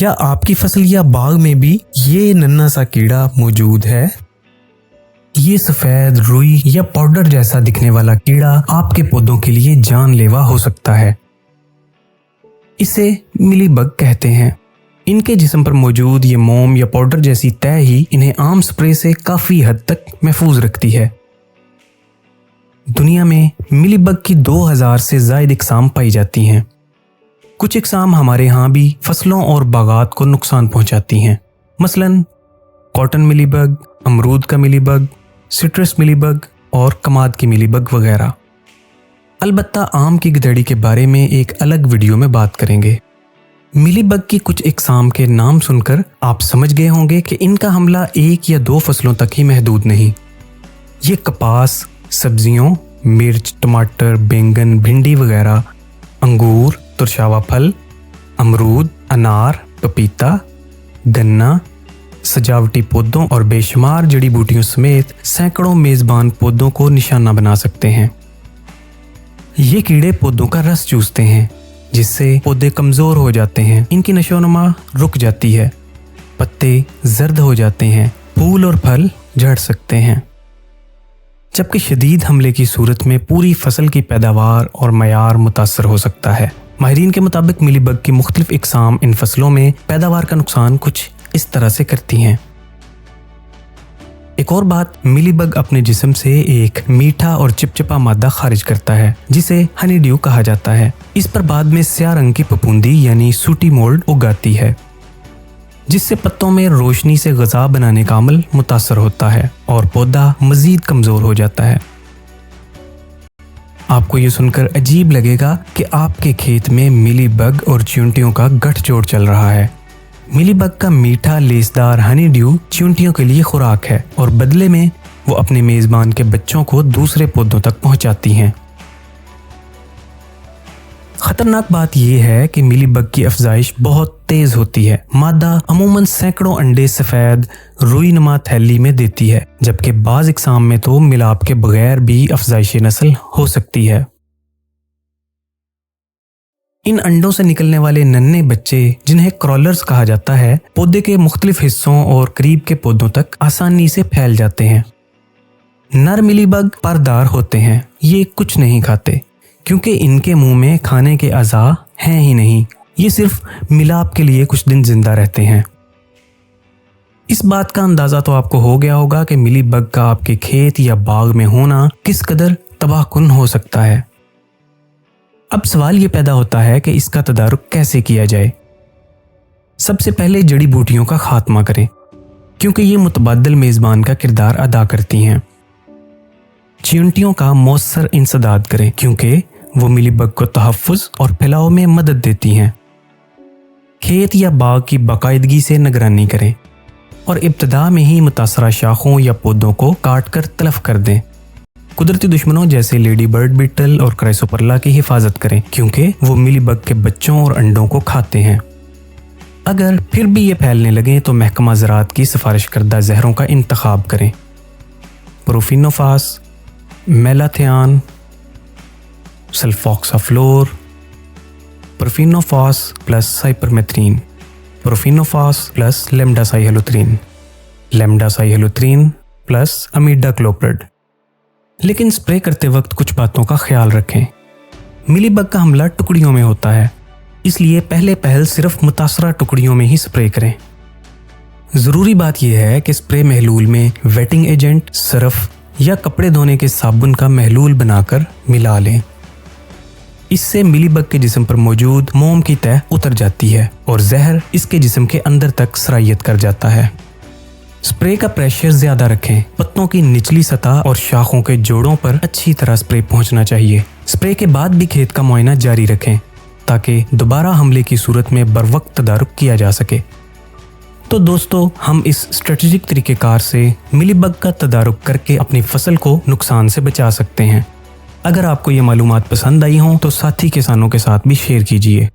क्या आपकी फसल या बाग में भी ये नन्हा सा कीड़ा मौजूद है? ये सफेद रुई या पाउडर जैसा दिखने वाला कीड़ा आपके पौधों के लिए जानलेवा हो सकता है। इसे मिलीबग कहते हैं। इनके जिस्म पर मौजूद ये मोम या पाउडर जैसी तह ही इन्हें आम स्प्रे से काफी हद तक महफूज रखती है। दुनिया में मिलीबग की 2000 से ज्यादा इकसाम पाई जाती हैं। कुछ इकसाम हमारे यहाँ भी फसलों और बागात को नुकसान पहुंचाती हैं, मसलन कॉटन मिलीबग, अमरूद का मिलीबग, सिट्रस मिलीबग और कमाद की मिलीबग वगैरह। अलबत्ता आम की गिदड़ी के बारे में एक अलग वीडियो में बात करेंगे। मिलीबग की कुछ इकसाम के नाम सुनकर आप समझ गए होंगे कि इनका हमला 1 या 2 फसलों तक ही महदूद नहीं। ये कपास, सब्जियों, मिर्च, टमाटर, बैंगन, भिंडी वगैरह, अंगूर, तुरशावा फल, अमरूद, अनार, पपीता, गन्ना, सजावटी पौधों और बेशुमार जड़ी बूटियों समेत सैकड़ों मेजबान पौधों को निशाना बना सकते हैं। ये कीड़े पौधों का रस चूसते हैं, जिससे पौधे कमजोर हो जाते हैं, इनकी नशोनुमा रुक जाती है, पत्ते जर्द हो जाते हैं, फूल और फल झड़ सकते हैं। जबकि शदीद हमले की सूरत में पूरी फसल की पैदावार और मयार मुतासर हो सकता है। माहिरीन के मुताबिक मिलीबग की मुख्तलिफ इकसाम इन फसलों में पैदावार का नुकसान कुछ इस तरह से करती हैं। एक और बात, मिलीबग अपने जिस्म से एक मीठा और चिपचिपा मादा खारिज करता है, जिसे हनी ड्यू कहा जाता है। इस पर बाद में स्याह रंग की फफूंदी यानी सूटी मोल्ड उगाती है, जिससे पत्तों में रोशनी से ग़िज़ा बनाने का अमल मुतासर होता है और पौधा मजीद कमजोर हो जाता है। आपको ये सुनकर अजीब लगेगा कि आपके खेत में मिलीबग और चींटियों का गठजोड़ चल रहा है। मिलीबग का मीठा लेसदार हनी ड्यू चींटियों के लिए खुराक है और बदले में वो अपने मेजबान के बच्चों को दूसरे पौधों तक पहुंचाती हैं। खतरनाक बात यह है कि मिलीबग की अफजाइश बहुत तेज होती है। मादा अमूमन सैकड़ों अंडे सफेद रुई नुमा थैली में देती है, जबकि बाज इकसाम में तो मिलाप के बगैर भी अफजाइश नस्ल हो सकती है। इन अंडों से निकलने वाले नन्हे बच्चे, जिन्हें क्रॉलर्स कहा जाता है, पौधे के मुख्तलिफ हिस्सों और करीब के पौधों तक आसानी से फैल जाते हैं। नर मिलीबग परदार होते हैं। ये कुछ नहीं खाते क्योंकि इनके मुंह में खाने के अज़ा हैं ही नहीं। ये सिर्फ मिलाप के लिए कुछ दिन जिंदा रहते हैं। इस बात का अंदाजा तो आपको हो गया होगा कि मिलीबग का आपके खेत या बाग में होना किस कदर तबाहकुन हो सकता है। अब सवाल ये पैदा होता है कि इसका तदारुक कैसे किया जाए। सबसे पहले जड़ी बूटियों का खात्मा करें, क्योंकि ये मुतबादिल मेजबान का किरदार अदा करती हैं। चींटियों का मौसर इंसदाद करें, क्योंकि वो मिलीबग को तहफ़्फ़ुज़ और फैलाव में मदद देती हैं। खेत या बाग की बाकायदगी से निगरानी करें और इब्तिदा में ही मुतासरा शाखों या पौधों को काट कर तलफ कर दें। कुदरती दुश्मनों जैसे लेडी बर्ड बीटल और क्राइसोपरला की हिफाजत करें, क्योंकि वो मिलीबग के बच्चों और अंडों को खाते हैं। अगर फिर भी ये फैलने लगें तो महकमा ज़राअत की सिफारिश करदा जहरों का इंतखाब करें। Profenofos, malathion, sulfoxaflor, profenofos plus cypermethrin, profenofos plus lambda cyhalothrin, lambda cyhalothrin plus imidacloprid. लेकिन स्प्रे करते वक्त कुछ बातों का ख्याल रखें। मिलीबग का हमला टुकड़ियों में होता है, इसलिए पहले पहल सिर्फ मुतासरा टुकड़ियों में ही स्प्रे करें। ज़रूरी बात यह है कि स्प्रे महलूल में वेटिंग एजेंट, सरफ या कपड़े धोने के साबुन का महलूल बनाकर मिला लें। इससे मिलीबग के जिस्म पर मौजूद मोम की तह उतर जाती है और जहर इसके जिस्म के अंदर तक सरायत कर जाता है। स्प्रे का प्रेशर ज्यादा रखें। पत्तों की निचली सतह और शाखों के जोड़ों पर अच्छी तरह स्प्रे पहुंचना चाहिए। स्प्रे के बाद भी खेत का मुआयना जारी रखें ताकि दोबारा हमले की सूरत में बरवक्त तदारुक किया जा सके। तो दोस्तों, हम इस स्ट्रेटेजिक तरीक़ेकार से मिलीबग का तदारुक करके अपनी फसल को नुकसान से बचा सकते हैं। अगर आपको ये मालूमात पसंद आई हों तो साथी किसानों के साथ भी शेयर कीजिए।